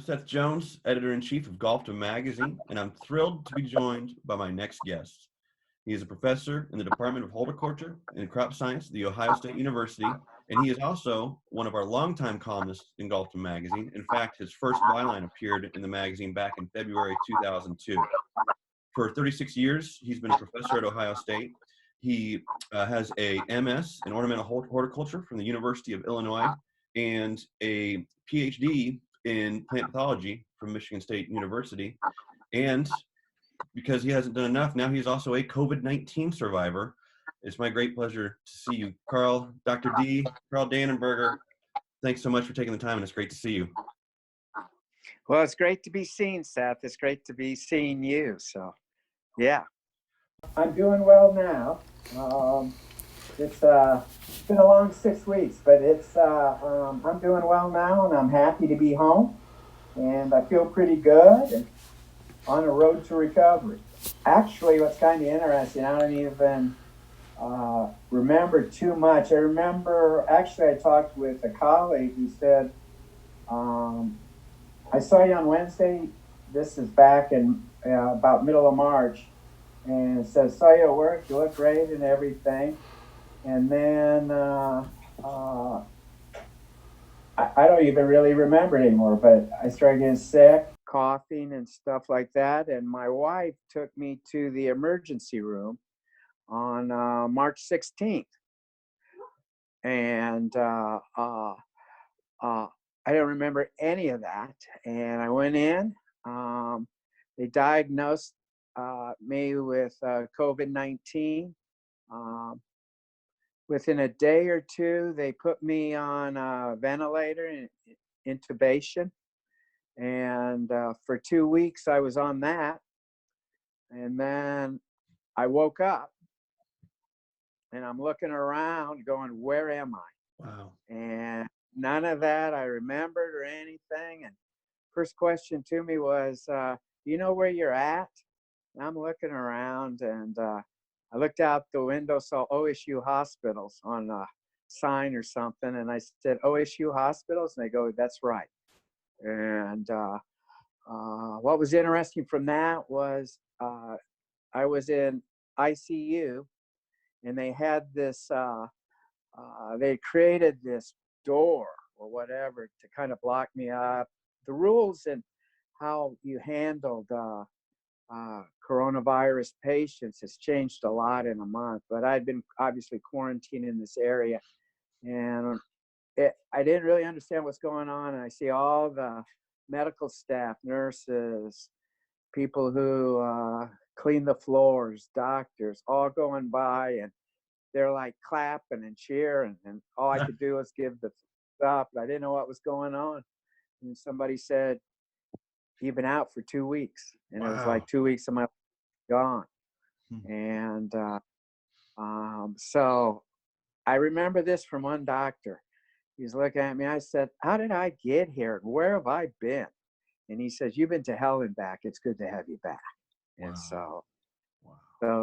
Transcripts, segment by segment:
Seth Jones, editor-in-chief of Golfdom magazine, and I'm thrilled to be joined by my next guest. He is a professor in the Department of Horticulture and Crop Science at The Ohio State University, and he is also one of our longtime columnists in Golfdom magazine. In fact, his first byline appeared in the magazine back in February 2002. For 36 years, he's been a professor at Ohio State. He has a MS in ornamental horticulture from the University of Illinois and a Ph.D. in plant pathology from Michigan State University. And because he hasn't done enough, now he's also a COVID-19 survivor. It's my great pleasure to see you, Karl, Dr. D, Karl Danneberger. Thanks so much for taking the time, and it's great to see you. Well, it's great to be seen, Seth. It's great to be seeing you. So, yeah. I'm doing well now. It's been a long 6 weeks, but I'm doing well now, and I'm happy to be home, and I feel pretty good and on a road to recovery. Actually, what's kind of interesting, I don't even remember too much. I remember, actually, I talked with a colleague who said, I saw you on Wednesday. This is back in about middle of March, and it says, saw you at work, you look great and everything. And then I don't even really remember anymore, but I started getting sick, coughing and stuff like that. And my wife took me to the emergency room on March 16th. And I don't remember any of that. And I went in, they diagnosed me with COVID-19. Within a day or two, they put me on a ventilator and intubation. And for 2 weeks, I was on that. And then I woke up and I'm looking around going, where am I? Wow. And none of that I remembered or anything. And first question to me was, you know where you're at? And I'm looking around, and I looked out the window, saw OSU hospitals on a sign or something. And I said, OSU hospitals? And they go, that's right. And what was interesting from that was I was in ICU, and they had this, they created this door or whatever to kind of block me up. The rules and how you handled coronavirus patients has changed a lot in a month, but I'd been obviously quarantined in this area, and I didn't really understand what's going on. And I see all the medical staff, nurses, people who clean the floors, doctors, all going by, and they're like clapping and cheering, and all I could do was give the stop. I didn't know what was going on. And somebody said, you've been out for 2 weeks. And It was like 2 weeks of my life gone. And so I remember this from one doctor. He's looking at me. I said, how did I get here? Where have I been? And he says, you've been to hell and back. It's good to have you back. Wow. And so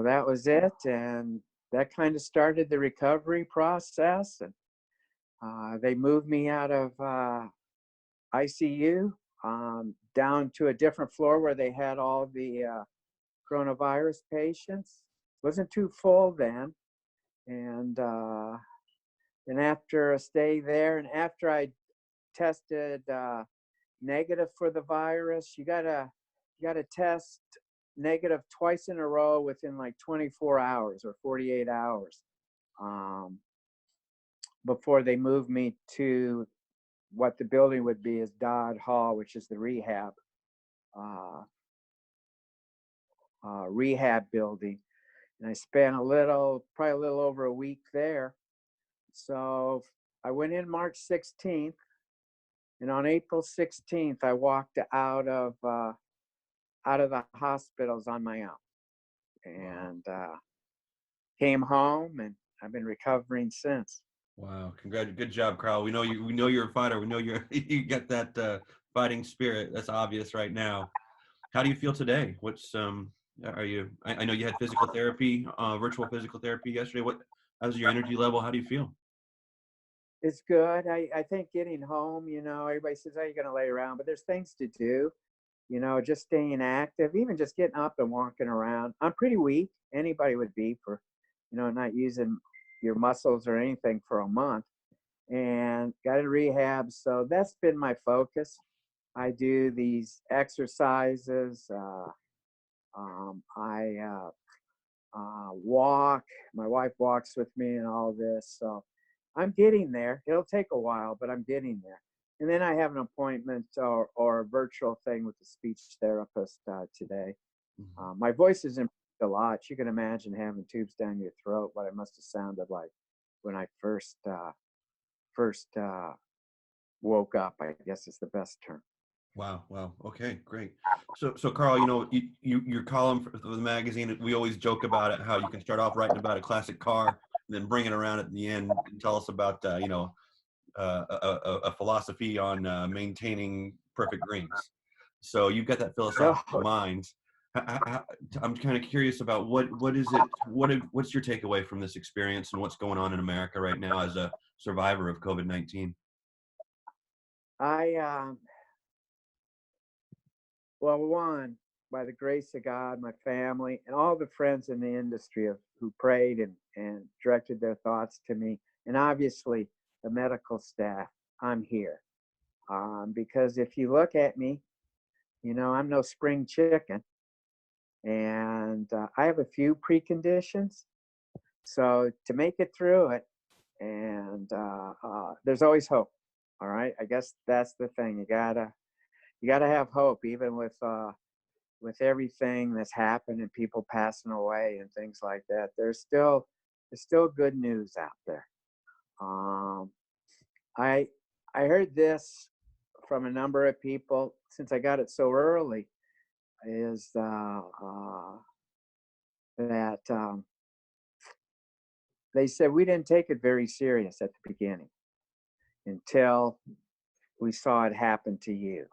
that was it. And that kind of started the recovery process. And they moved me out of ICU down to a different floor where they had all the coronavirus patients. Wasn't too full then. And after a stay there, and after I tested negative for the virus, you gotta test negative twice in a row within like 24 hours or 48 hours before they moved me to what the building would be is Dodd Hall, which is the rehab building. And I spent probably a little over a week there. So I went in March 16th, and on April 16th, I walked out of the hospitals on my own, and came home, and I've been recovering since. Wow. Good job, Karl. We know you're a fighter. We know you got that fighting spirit. That's obvious right now. How do you feel today? I know you had physical therapy, virtual physical therapy yesterday. How's your energy level? How do you feel? It's good. I think getting home, you know, everybody says, oh, you're going to lay around, but there's things to do, you know, just staying active, even just getting up and walking around. I'm pretty weak. Anybody would be for, you know, not using your muscles or anything for a month, and got a rehab. So that's been my focus. I do these exercises. I walk. My wife walks with me and all this. So I'm getting there. It'll take a while, but I'm getting there. And then I have an appointment or a virtual thing with the speech therapist today. My voice has improved a lot. You can imagine having tubes down your throat, what I must have sounded like when I first woke up, I guess is the best term. Wow. Wow. Okay, great. So Karl, you know, your column for the magazine, we always joke about it, how you can start off writing about a classic car and then bring it around at the end and tell us about, you know, a philosophy on maintaining perfect greens. So you've got that philosophical mind. I'm kind of curious about what is it, what's your takeaway from this experience and what's going on in America right now as a survivor of COVID-19? Well, one, by the grace of God, my family, and all the friends in the industry who prayed and directed their thoughts to me, and obviously the medical staff, I'm here. Because if you look at me, you know, I'm no spring chicken, and I have a few preconditions. So to make it through it, and there's always hope. All right, I guess that's the thing. You gotta have hope, even with everything that's happened and people passing away and things like that. There's still good news out there. I I heard this from a number of people since I got it so early, is that they said we didn't take it very serious at the beginning until we saw it happen to you.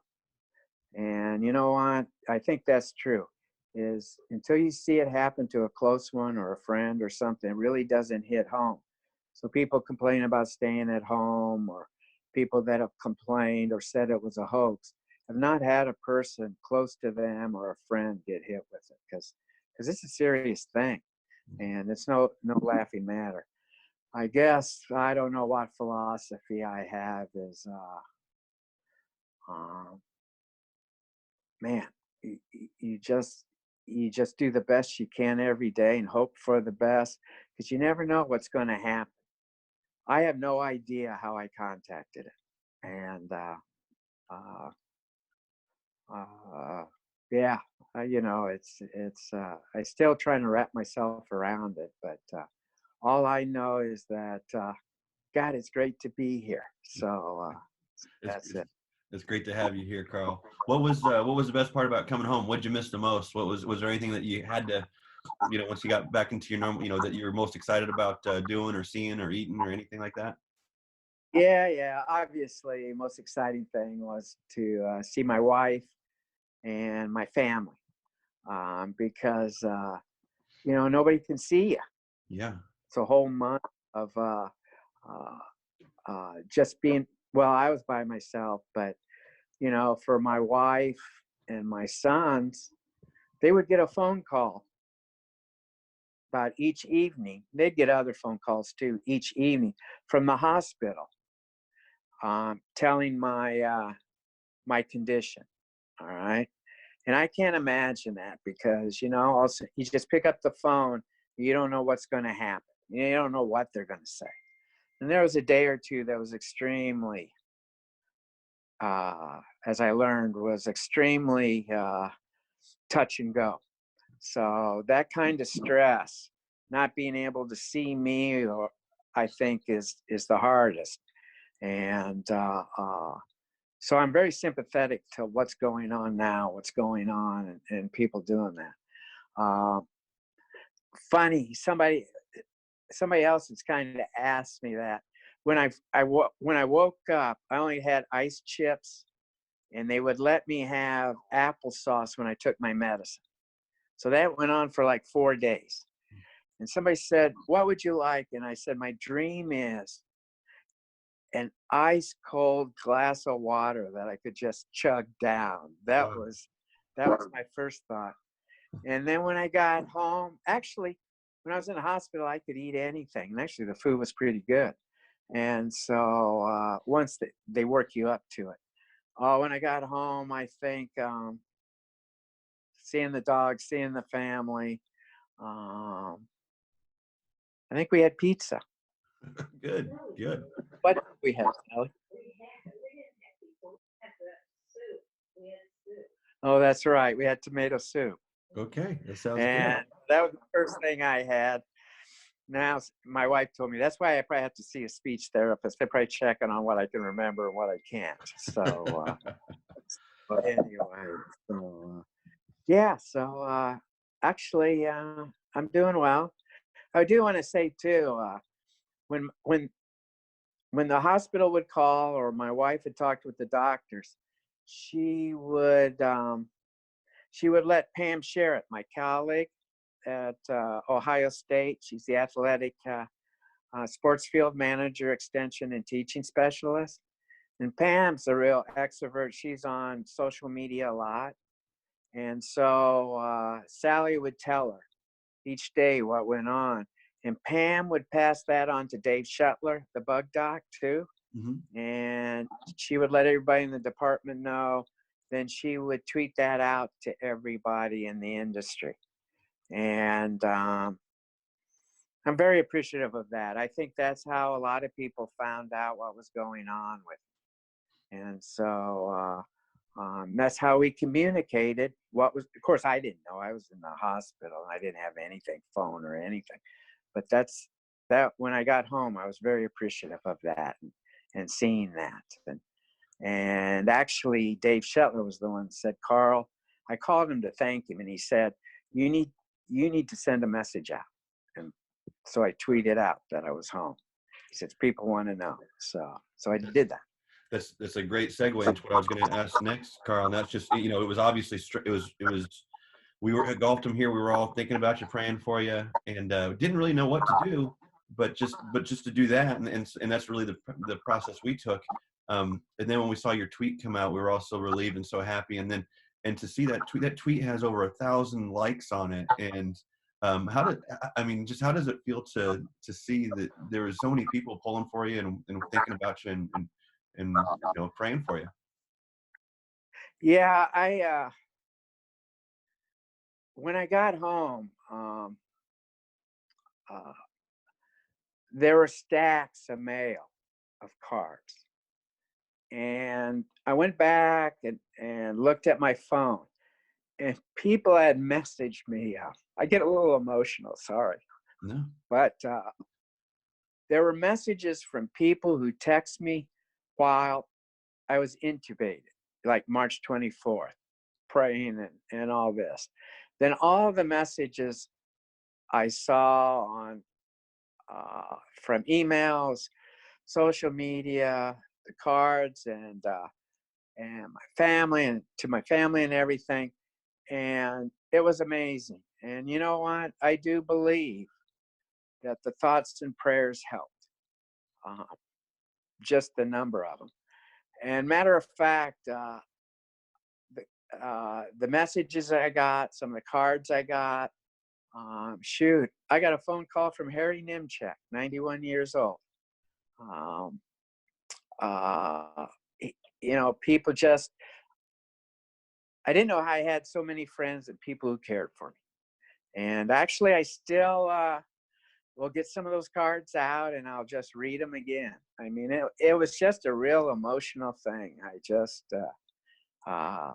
And you know what? I think that's true. Is until you see it happen to a close one or a friend or something, it really doesn't hit home. So people complain about staying at home, or people that have complained or said it was a hoax, have not had a person close to them or a friend get hit with it, because it's a serious thing, and it's no laughing matter. I guess I don't know what philosophy I have is, man, you just do the best you can every day and hope for the best, because you never know what's going to happen. I have no idea how I contacted it, and yeah, you know, it's I still trying to wrap myself around it, but all I know is that God, it's great to be here. So that's it. It's great to have you here, Karl. What was the best part about coming home? What'd you miss the most? Was there anything that you had to, you know, once you got back into your normal, you know, that you were most excited about doing or seeing or eating or anything like that? Yeah. Obviously, most exciting thing was to see my wife and my family, because you know, nobody can see you. Yeah. It's a whole month of just being. Well, I was by myself, but you know, for my wife and my sons, they would get a phone call about each evening. They'd get other phone calls too each evening from the hospital, telling my condition. All right. And I can't imagine that, because, you know, also you just pick up the phone, you don't know what's going to happen. You don't know what they're going to say. And there was a day or two that was extremely, as I learned, was extremely touch and go. So that kind of stress, not being able to see me, or I think is the hardest. And so I'm very sympathetic to what's going on now, what's going on, and people doing that. Funny, somebody else has kind of asked me that. When I woke up, I only had ice chips, and they would let me have applesauce when I took my medicine. So that went on for like 4 days. And somebody said, "What would you like?" And I said, "My dream is an ice cold glass of water that I could just chug down. That Wow. was my first thought. And then when I got home, actually, when I was in the hospital, I could eat anything. And actually, the food was pretty good. And so once they work you up to it. When I got home, I think seeing the dog, seeing the family. I think we had pizza. Good, good. What did we have, Sally? Oh, that's right. We had tomato soup. Okay, that sounds And good. that was the first thing I had. Now, my wife told me that's why I probably have to see a speech therapist. They're probably checking on what I can remember and what I can't. So, but anyway, so yeah. So actually, I'm doing well. I do want to say too, when when the hospital would call or my wife had talked with the doctors, she would let Pam Sherritt, my colleague at Ohio State. She's the athletic sports field manager, extension, and teaching specialist. And Pam's a real extrovert. She's on social media a lot. And so Sally would tell her each day what went on. And Pam would pass that on to Dave Shuttler, the bug doc, too. Mm-hmm. And she would let everybody in the department know. Then she would tweet that out to everybody in the industry. And I'm very appreciative of that. I think that's how a lot of people found out what was going on with me. And so that's how we communicated. What was, of course, I didn't know. I was in the hospital. I didn't have anything, phone or anything. But that when I got home, I was very appreciative of that and seeing that. And actually, Dave Shetler was the one that said, Carl, I called him to thank him, and he said, you need to send a message out. And so I tweeted out that I was home. He says, people want to know. So I did that. That's a great segue into what I was going to ask next, Carl. And that's just, it was obviously, we were at Golfdom here. We were all thinking about you, praying for you, and didn't really know what to do, but just to do that. And that's really the process we took. And then when we saw your tweet come out, we were all so relieved and so happy. And to see that tweet has over 1,000 likes on it. And how does it feel to see that there was so many people pulling for you and thinking about you and praying for you? Yeah, when I got home, there were stacks of mail of cards. And I went back and looked at my phone, and people had messaged me. I get a little emotional, sorry. No. But there were messages from people who text me while I was intubated, like March 24th, praying and all this. Then all the messages I saw on from emails, social media, the cards, and my family, and to my family and everything. And it was amazing. And you know what? I do believe that the thoughts and prayers helped. Just the number of them. And matter of fact, the messages I got, some of the cards I got, I got a phone call from Harry Nimchek, 91 years old. People just, I didn't know I had so many friends and people who cared for me. And actually, I still will get some of those cards out and I'll just read them again. I mean, it was just a real emotional thing. I just, I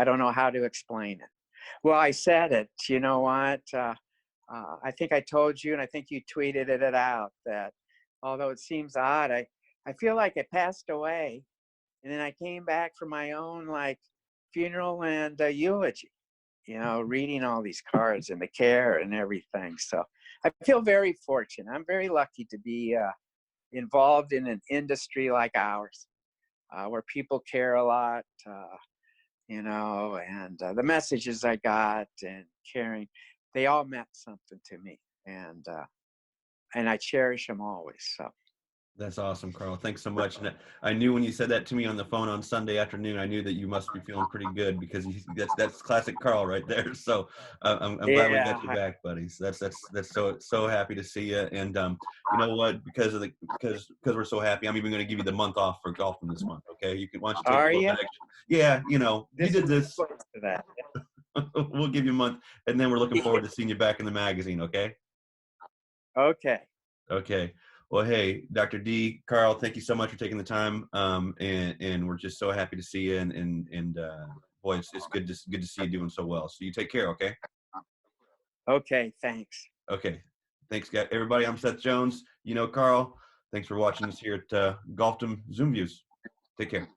don't know how to explain it. Well, I said it, you know what? I think I told you, and I think you tweeted it out, that although it seems odd, I feel like I passed away, and then I came back for my own funeral and eulogy, reading all these cards and the care and everything. So I feel very fortunate. I'm very lucky to be involved in an industry like ours, where people care a lot, and the messages I got and caring, they all meant something to me, and I cherish them always. So That's awesome, Carl. Thanks so much. And I knew when you said that to me on the phone on Sunday afternoon, I knew that you must be feeling pretty good because that's classic Carl right there. So I'm glad we got you Yeah. back, buddy. So that's so happy to see you. And you know what? Because we're so happy, I'm even going to give you the month off for Golfdom this month. Okay, you can why don't you take a Are little you? bit extra? Yeah, you know, you This did is this. close to that. We'll give you a month, and then we're looking forward to seeing you back in the magazine. Okay. Okay. Okay. Well, hey, Dr. D, Carl, thank you so much for taking the time. And we're just so happy to see you. And boy, it's good to see you doing so well. So you take care. Okay. Okay. Thanks. Okay. Thanks, guys. Everybody. I'm Seth Jones. You know, Carl. Thanks for watching us here at Golfdom Zoom Views. Take care.